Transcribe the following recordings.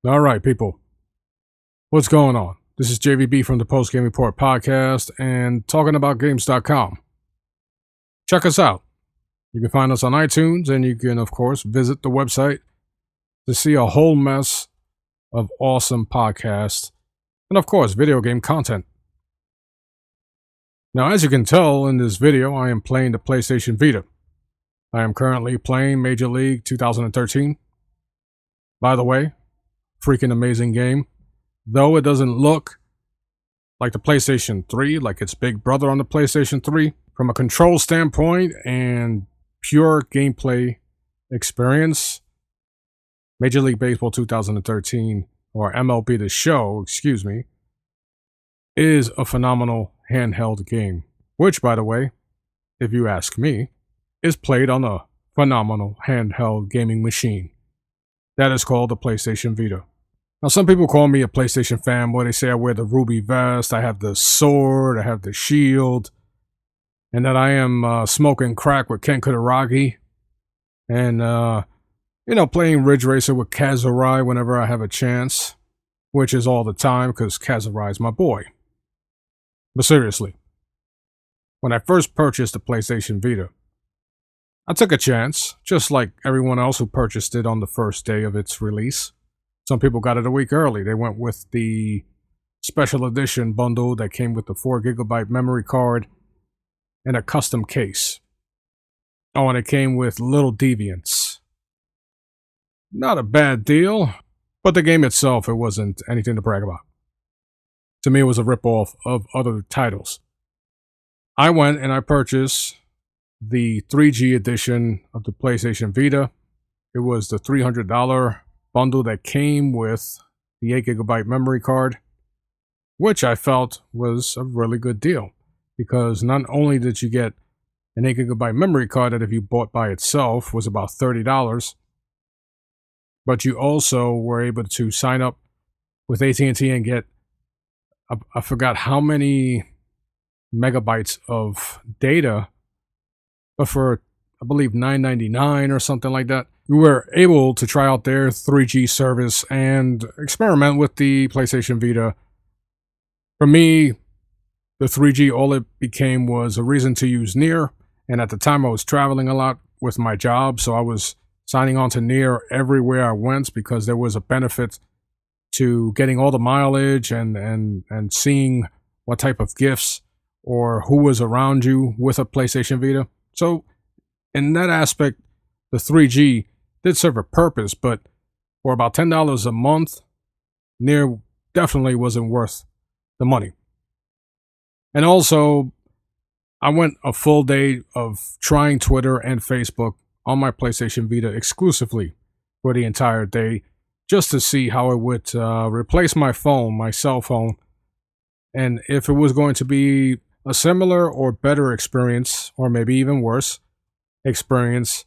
All right, people. What's going on? This is JVB from the Post Game Report podcast and talkingaboutgames.com. Check us out. You can find us on iTunes, and you can, of course, visit the website to see a whole mess of awesome podcasts and, of course, video game content. Now, as you can tell in this video, I am playing the PlayStation Vita. I am currently playing Major League 2013. By the way, freaking amazing game. Though it doesn't look like the PlayStation 3, like its big brother on the PlayStation 3, from a control standpoint and pure gameplay experience, Major League Baseball 2013, or MLB The Show, is a phenomenal handheld game. Which, by the way, if you ask me, is played on a phenomenal handheld gaming machine. That is called the PlayStation Vita. Now, some people call me a PlayStation fanboy. They say I wear the ruby vest, I have the sword, I have the shield, and that I am smoking crack with Ken Kutaragi, and, playing Ridge Racer with Kazurai whenever I have a chance, which is all the time because Kazurai is my boy. But seriously, when I first purchased the PlayStation Vita, I took a chance, just like everyone else who purchased it on the first day of its release. Some people got it a week early. They went with the special edition bundle that came with the 4GB memory card and a custom case. Oh, and it came with Little Deviants. Not a bad deal, but the game itself, it wasn't anything to brag about. To me, it was a ripoff of other titles. I went and I purchased the 3G edition of the PlayStation Vita. It was the $300 bundle that came with the 8GB memory card, which I felt was a really good deal, because not only did you get an 8GB memory card that if you bought by itself was about $30, but you also were able to sign up with AT&T and get, I forgot how many megabytes of data, but for, I believe, $9.99 or something like that. We were able to try out their 3G service and experiment with the PlayStation Vita. For me, the 3G, all it became was a reason to use Near, and at the time I was traveling a lot with my job, so I was signing on to Near everywhere I went because there was a benefit to getting all the mileage and seeing what type of gifts or who was around you with a PlayStation Vita. So in that aspect, the 3G did serve a purpose, but for about $10 a month, Near definitely wasn't worth the money. And also, I went a full day of trying Twitter and Facebook on my PlayStation Vita exclusively for the entire day, just to see how it would replace my phone, my cell phone, and if it was going to be a similar or better experience, or maybe even worse experience,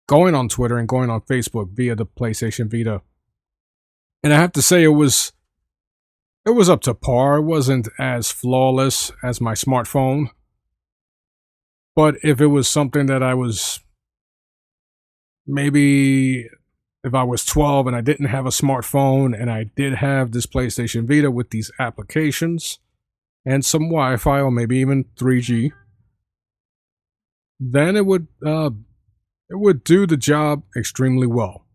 going on Twitter and going on Facebook via the PlayStation Vita. And I have to say it was up to par. It wasn't as flawless as my smartphone. But if it was something that I was, maybe if I was 12 and I didn't have a smartphone and I did have this PlayStation Vita with these applications and some Wi-Fi or maybe even 3G, then it would do the job extremely well,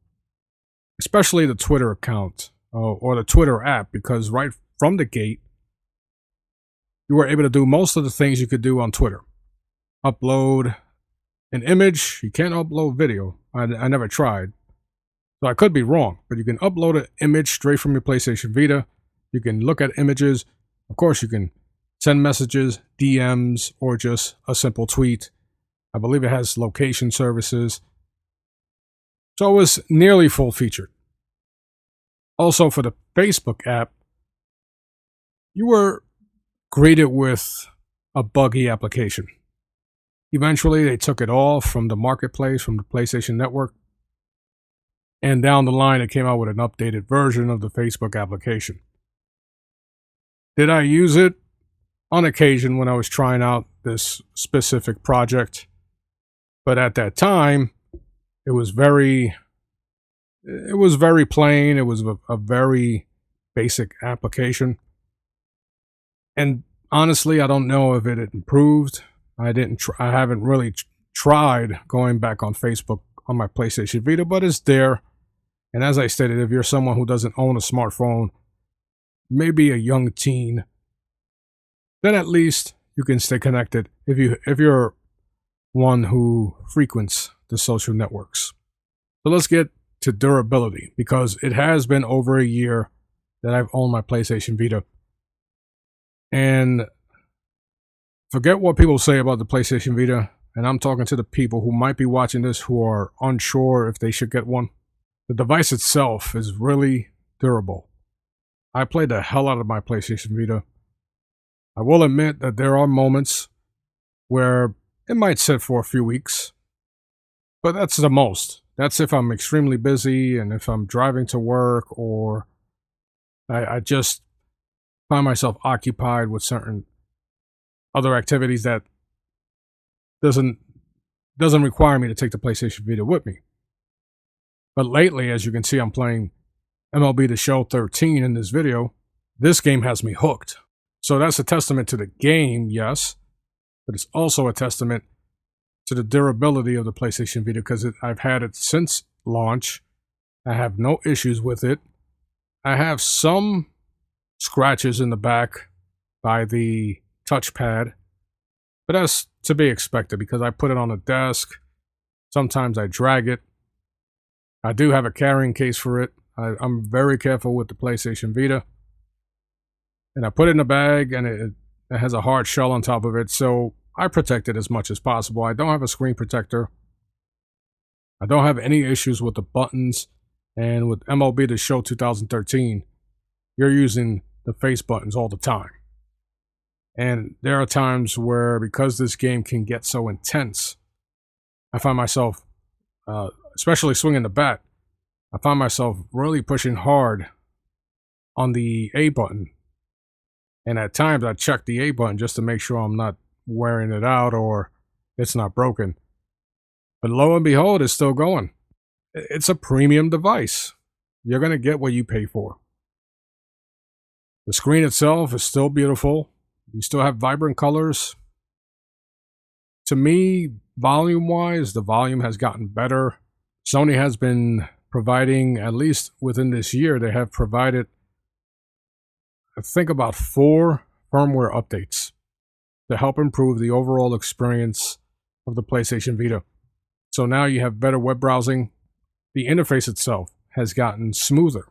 especially the Twitter account or the Twitter app, because right from the gate, you were able to do most of the things you could do on Twitter. Upload an image. You can't upload video. I never tried, so I could be wrong, but you can upload an image straight from your PlayStation Vita. You can look at images. Of course, you can send messages, DMs, or just a simple tweet. I believe it has location services. So it was nearly full featured. Also, for the Facebook app, you were greeted with a buggy application. Eventually, they took it off from the marketplace, from the PlayStation Network, and down the line, it came out with an updated version of the Facebook application. Did I use it? On occasion when I was trying out this specific project. But at that time, it was very It was very plain. It was a very basic application. And honestly, I don't know if it had improved. I haven't really tried going back on Facebook on my PlayStation Vita, but it's there. And as I stated, if you're someone who doesn't own a smartphone, maybe a young teen, then at least you can stay connected if you're one who frequents the social networks. So let's get to durability, because it has been over a year that I've owned my PlayStation Vita. And forget what people say about the PlayStation Vita, and I'm talking to the people who might be watching this who are unsure if they should get one. The device itself is really durable. I played the hell out of my PlayStation Vita. I will admit that there are moments where it might sit for a few weeks, but that's the most. That's if I'm extremely busy and if I'm driving to work, or I just find myself occupied with certain other activities that doesn't require me to take the PlayStation Vita with me. But lately, as you can see, I'm playing MLB The Show 13 in this video. This game has me hooked. So that's a testament to the game, yes, but it's also a testament to the durability of the PlayStation Vita, because I've had it since launch. I have no issues with it. I have some scratches in the back by the touchpad, but that's to be expected because I put it on a desk. Sometimes I drag it. I do have a carrying case for it. I'm very careful with the PlayStation Vita. And I put it in a bag, and it has a hard shell on top of it, so I protect it as much as possible. I don't have a screen protector. I don't have any issues with the buttons. And with MLB The Show 2013, you're using the face buttons all the time. And there are times where, because this game can get so intense, I find myself, especially swinging the bat, I find myself really pushing hard on the A button. And at times I check the A button just to make sure I'm not wearing it out or it's not broken. But lo and behold, it's still going. It's a premium device. You're going to get what you pay for. The screen itself is still beautiful. You still have vibrant colors. To me, volume-wise, the volume has gotten better. Sony has been providing, at least within this year, they have provided, I think, about 4 firmware updates to help improve the overall experience of the PlayStation Vita. So now you have better web browsing. The interface itself has gotten smoother.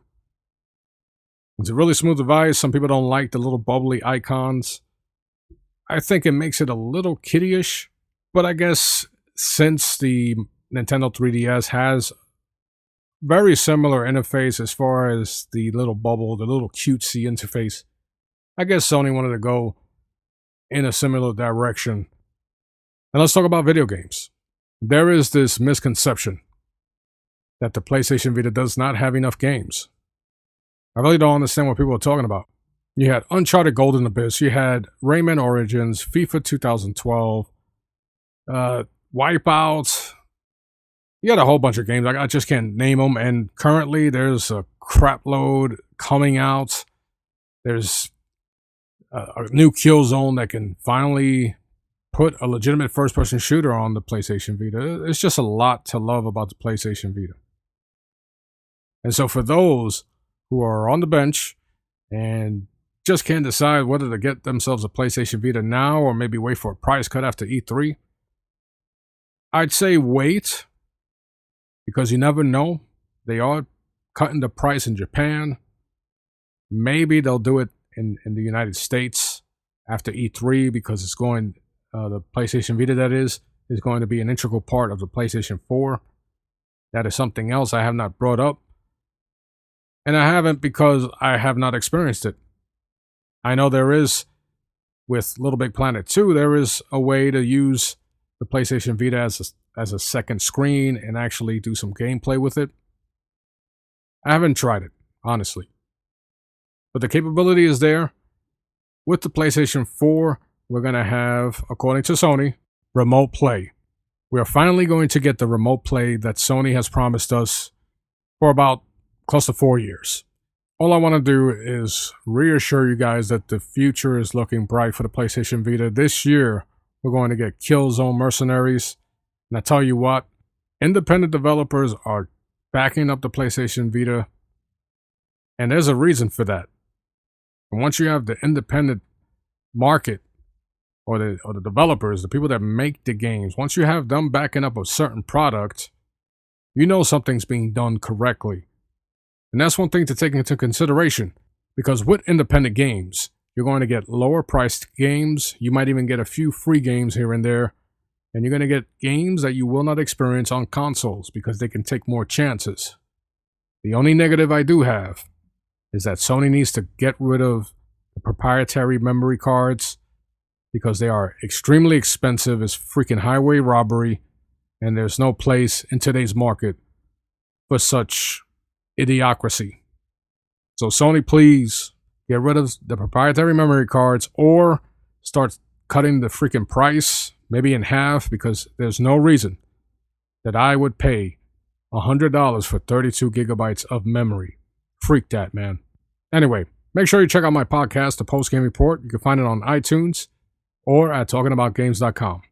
It's a really smooth device. Some people don't like the little bubbly icons. I think it makes it a little kiddie-ish, but I guess since the Nintendo 3DS has very similar interface as far as the little bubble, the little cutesy interface, I guess Sony wanted to go in a similar direction. And let's talk about video games. There is this misconception that the PlayStation Vita does not have enough games. I really don't understand what people are talking about. You had Uncharted Golden Abyss, you had Rayman Origins, FIFA 2012, Wipeout. You had a whole bunch of games. I just can't name them. And currently there's a crap load coming out. There's a new Killzone that can finally put a legitimate first-person shooter on the PlayStation Vita. It's just a lot to love about the PlayStation Vita. And so for those who are on the bench and just can't decide whether to get themselves a PlayStation Vita now or maybe wait for a price cut after E3, I'd say wait, because you never know. They are cutting the price in Japan. Maybe they'll do it in the United States after E3, because it's going, the PlayStation Vita, that is going to be an integral part of the PlayStation 4. That is something else I have not brought up. And I haven't because I have not experienced it. I know there is, with Little Big Planet 2, there is a way to use the PlayStation Vita as a second screen and actually do some gameplay with it. I haven't tried it, honestly. But the capability is there. With the PlayStation 4, we're going to have, according to Sony, remote play. We are finally going to get the remote play that Sony has promised us for about close to 4 years. All I want to do is reassure you guys that the future is looking bright for the PlayStation Vita. This year, we're going to get Killzone Mercenaries. And I tell you what, independent developers are backing up the PlayStation Vita. And there's a reason for that. And once you have the independent market, or the developers, the people that make the games, once you have them backing up a certain product, you know something's being done correctly. And that's one thing to take into consideration, because with independent games, you're going to get lower priced games. You might even get a few free games here and there, and you're going to get games that you will not experience on consoles because they can take more chances. The only negative I do have is that Sony needs to get rid of the proprietary memory cards, because they are extremely expensive as freaking highway robbery, and there's no place in today's market for such idiocracy. So Sony, please get rid of the proprietary memory cards or start cutting the freaking price, maybe in half, because there's no reason that I would pay $100 for 32 gigabytes of memory. Freak that, man. Anyway, make sure you check out my podcast, The Post Game Report. You can find it on iTunes or at talkingaboutgames.com.